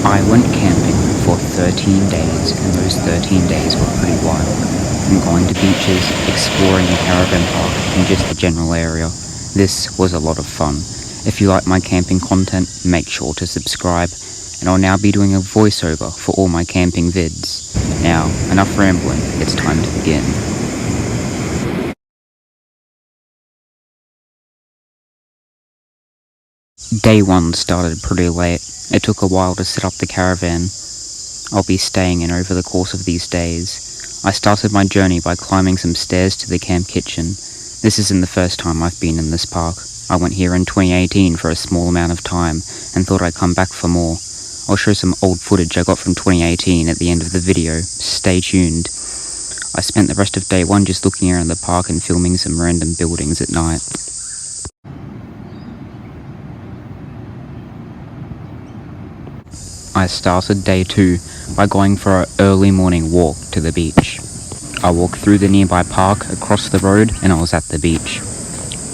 I went camping for 13 days, and those 13 days were pretty wild. From going to beaches, exploring the caravan park, and just the general area. This was a lot of fun. If you like my camping content, make sure to subscribe, and I'll now be doing a voiceover for all my camping vids. Now, enough rambling, it's time to begin. Day 1 started pretty late. It took a while to set up the caravan I'll be staying in over the course of these days. I started my journey by climbing some stairs to the camp kitchen. This isn't the first time I've been in this park. I went here in 2018 for a small amount of time and thought I'd come back for more. I'll show some old footage I got from 2018 at the end of the video. Stay tuned. I spent the rest of day 1 just looking around the park and filming some random buildings at night. I started day 2 by going for an early morning walk to the beach. I walked through the nearby park, across the road, and I was at the beach.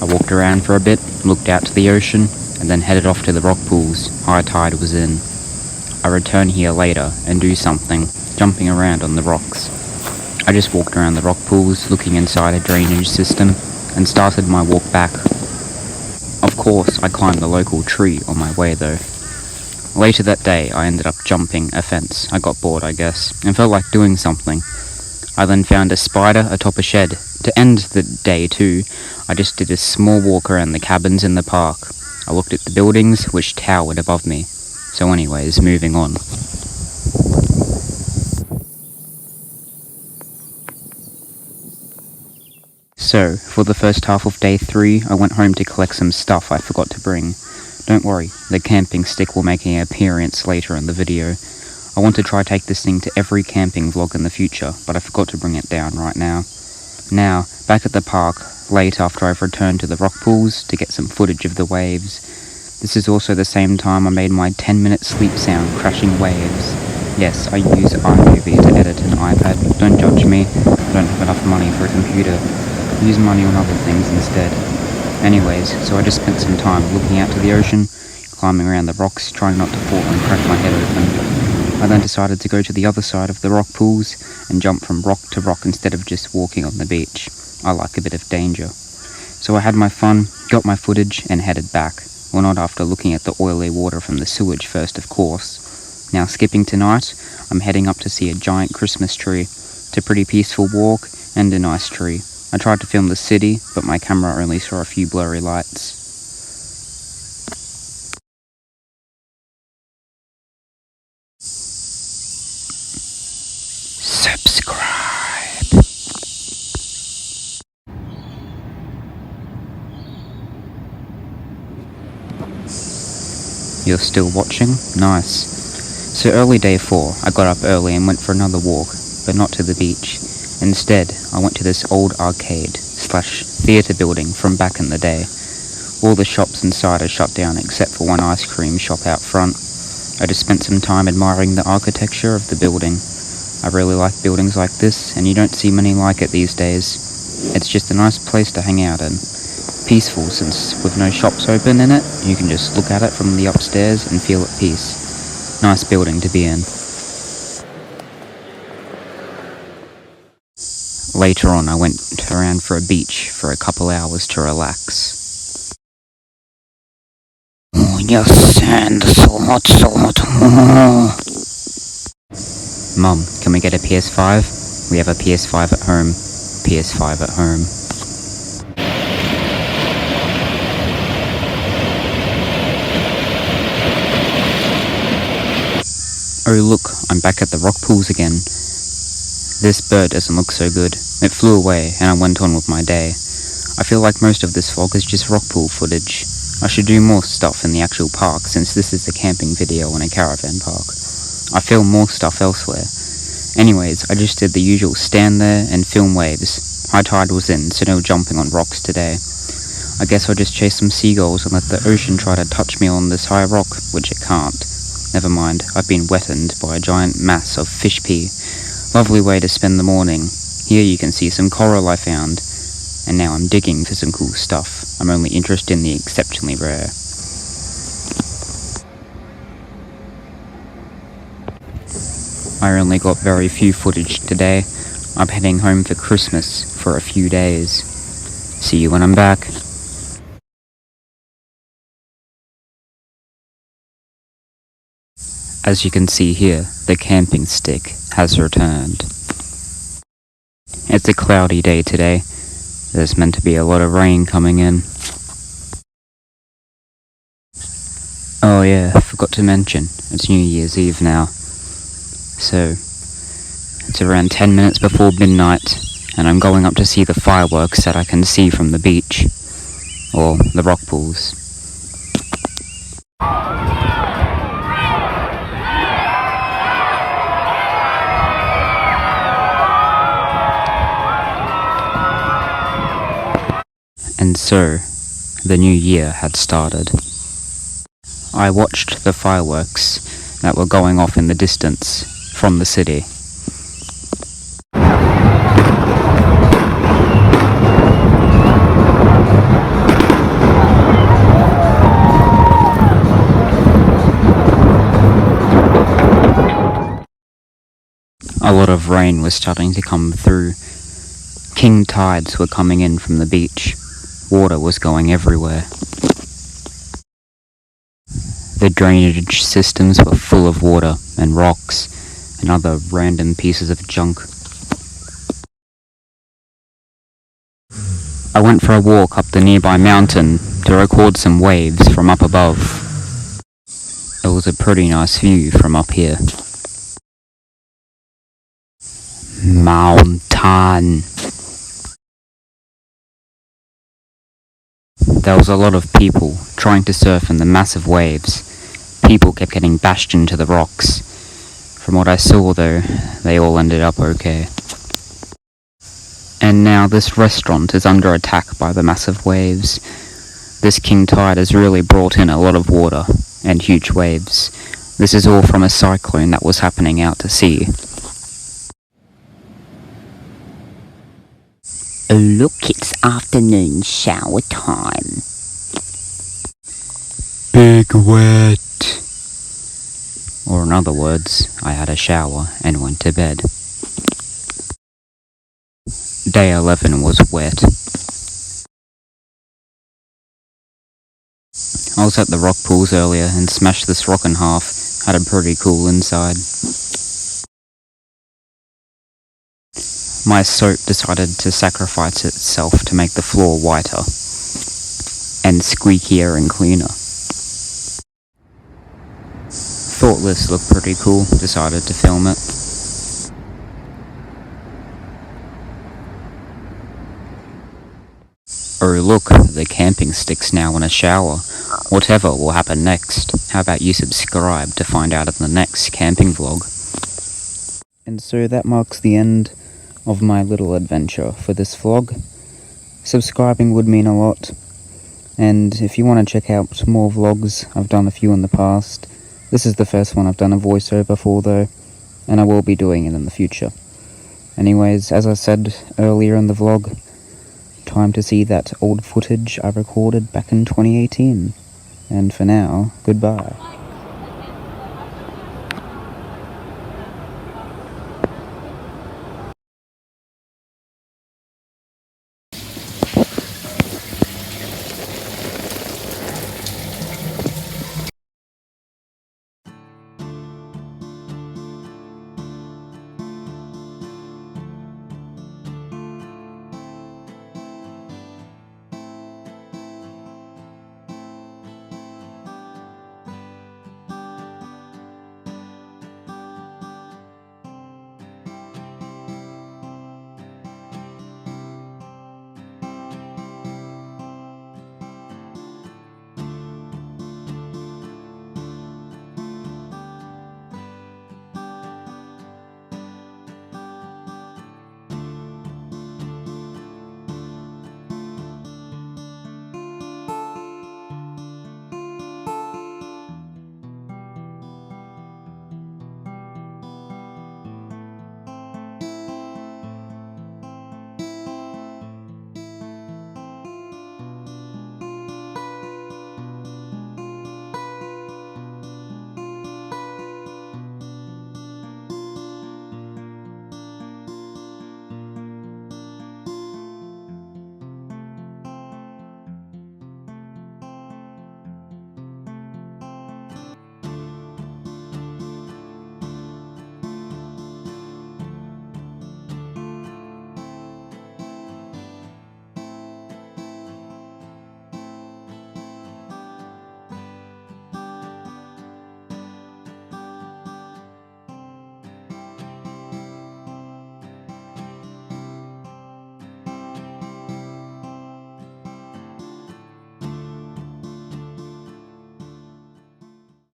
I walked around for a bit, looked out to the ocean, and then headed off to the rock pools. High tide was in. I return here later and do something, jumping around on the rocks. I just walked around the rock pools, looking inside a drainage system, and started my walk back. Of course, I climbed the local tree on my way though. Later that day, I ended up jumping a fence. I got bored, I guess, and felt like doing something. I then found a spider atop a shed. To end the day 2, I just did a small walk around the cabins in the park. I looked at the buildings, which towered above me. So anyways, moving on. So, for the first half of day 3, I went home to collect some stuff I forgot to bring. Don't worry, the camping stick will make an appearance later in the video. I want to try take this thing to every camping vlog in the future, but I forgot to bring it down right now. Now, back at the park, late after I've returned to the rock pools to get some footage of the waves. This is also the same time I made my 10-minute sleep sound crashing waves. Yes, I use iMovie to edit an iPad. Don't judge me, I don't have enough money for a computer. I use money on other things instead. Anyways, so I just spent some time looking out to the ocean, climbing around the rocks, trying not to fall and crack my head open. I then decided to go to the other side of the rock pools and jump from rock to rock instead of just walking on the beach. I like a bit of danger. So I had my fun, got my footage, and headed back. Well, not after looking at the oily water from the sewage first, of course. Now, skipping tonight, I'm heading up to see a giant Christmas tree. It's a pretty peaceful walk and a nice tree. I tried to film the city, but my camera only saw a few blurry lights. Subscribe. You're still watching? Nice. So early day 4, I got up early and went for another walk, but not to the beach. Instead, I went to this old arcade/theatre building from back in the day. All the shops inside are shut down except for one ice cream shop out front. I just spent some time admiring the architecture of the building. I really like buildings like this, and you don't see many like it these days. It's just a nice place to hang out in. Peaceful, since with no shops open in it, you can just look at it from the upstairs and feel at peace. Nice building to be in. Later on, I went around for a beach for a couple hours to relax. Oh, your sand, so hot, so hot. Mum, can we get a PS5? We have a PS5 at home. PS5 at home. Oh look, I'm back at the rock pools again. This bird doesn't look so good. It flew away and I went on with my day. I feel like most of this vlog is just rock pool footage. I should do more stuff in the actual park since this is a camping video in a caravan park. I film more stuff elsewhere. Anyways, I just did the usual stand there and film waves. High tide was in, so no jumping on rocks today. I guess I'll just chase some seagulls and let the ocean try to touch me on this high rock, which it can't. Never mind, I've been wetted by a giant mass of fish pee. Lovely way to spend the morning. Here you can see some coral I found. And now I'm digging for some cool stuff. I'm only interested in the exceptionally rare. I only got very few footage today. I'm heading home for Christmas for a few days. See you when I'm back. As you can see here, the camping stick has returned. It's a cloudy day today. There's meant to be a lot of rain coming in. Oh yeah, I forgot to mention, it's New Year's Eve now. So, it's around 10 minutes before midnight, and I'm going up to see the fireworks that I can see from the beach, or the rock pools. And so, the new year had started. I watched the fireworks that were going off in the distance from the city. A lot of rain was starting to come through. King tides were coming in from the beach. Water was going everywhere. The drainage systems were full of water and rocks and other random pieces of junk. I went for a walk up the nearby mountain to record some waves from up above. It was a pretty nice view from up here. Mountain. There was a lot of people trying to surf in the massive waves. People kept getting bashed into the rocks. From what I saw though, they all ended up okay. And now this restaurant is under attack by the massive waves. This king tide has really brought in a lot of water and huge waves. This is all from a cyclone that was happening out to sea. Look, it's afternoon shower time. Big wet. Or in other words, I had a shower and went to bed. Day 11 was wet. I was at the rock pools earlier and smashed this rock in half. Had a pretty cool inside. My soap decided to sacrifice itself to make the floor whiter and squeakier and cleaner. Thought this looked pretty cool, decided to film it. Oh look, the camping stick's now in a shower. Whatever will happen next, how about you subscribe to find out in the next camping vlog. And so that marks the end of my little adventure for this vlog. Subscribing would mean a lot, and if you want to check out more vlogs, I've done a few in the past. This is the first one I've done a voiceover for though, and I will be doing it in the future. Anyways, as I said earlier in the vlog, time to see that old footage I recorded back in 2018. And for now, goodbye.